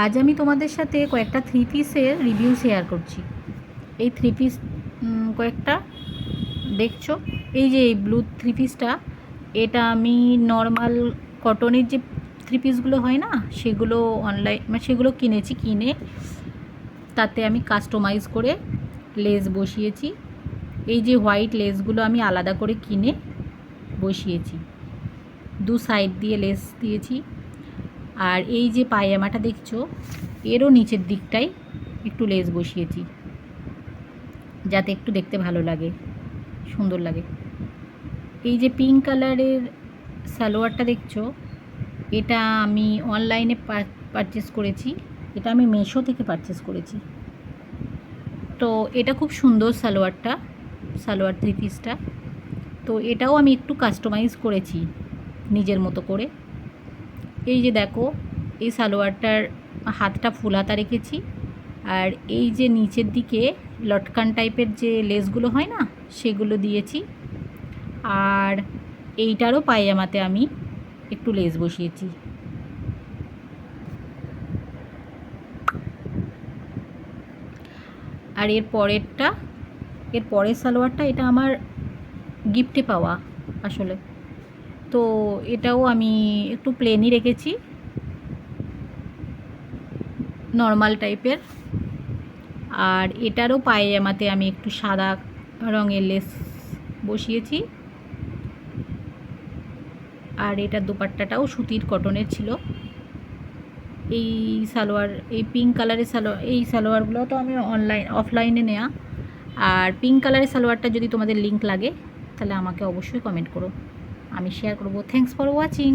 আজ আমি তোমাদের সাথে কয়েকটা থ্রি পিসের রিভিউ শেয়ার করছি। এই থ্রি পিস কয়েকটা দেখছো, এই যে এই ব্লু থ্রি পিসটা, এটা আমি নর্মাল কটনের যে থ্রি পিসগুলো হয় না, সেগুলো অনলাইন সেগুলো কিনেছি। কিনে তাতে আমি কাস্টমাইজ করে লেস বসিয়েছি। এই যে হোয়াইট লেসগুলো আমি আলাদা করে কিনে বসিয়েছি, দু সাইড দিয়ে লেস দিয়েছি। আর এই যে পায়জামাটা দেখছো, এরও নিচের দিকটায় একটু লেস বসিয়েছি, যাতে একটু দেখতে ভালো লাগে, সুন্দর লাগে। এই যে পিঙ্ক কালারের সালোয়ারটা দেখছো, এটা আমি অনলাইনে পারচেস করেছি। এটা আমি মিশো থেকে পারচেস করেছি। তো এটা খুব সুন্দর সালোয়ার থ্রি পিসটা। তো এটাও আমি একটু কাস্টমাইজ করেছি নিজের মতো করে। এই যে দেখো, এই সালোয়ারটার হাতটা ফুল হাতা রেখেছি, আর এই যে নিচের দিকে লটকান টাইপের যে লেসগুলো হয় না, সেগুলো দিয়েছি। আর এইটারও পায়জামাতে আমি একটু লেস বসিয়েছি। আর এর পরের সালোয়ারটা, এটা আমার গিফটে পাওয়া আসলে। তো এটাও আমি একটু প্লেনই রেখেছি, নর্মাল টাইপের। আর এটারও পায়জামাতে আমি একটু সাদা রঙের লেস বসিয়েছি। আর এটার দোপাট্টাটাও সুতির কটনের ছিল। এই এই পিঙ্ক কালারের এই সালোয়ারগুলো তো আমি অফলাইনে নেওয়া। আর পিঙ্ক কালারের সালোয়ারটা যদি তোমাদের লিংক লাগে, তাহলে আমাকে অবশ্যই কমেন্ট করো, আমি শেয়ার করবো। Thanks for watching.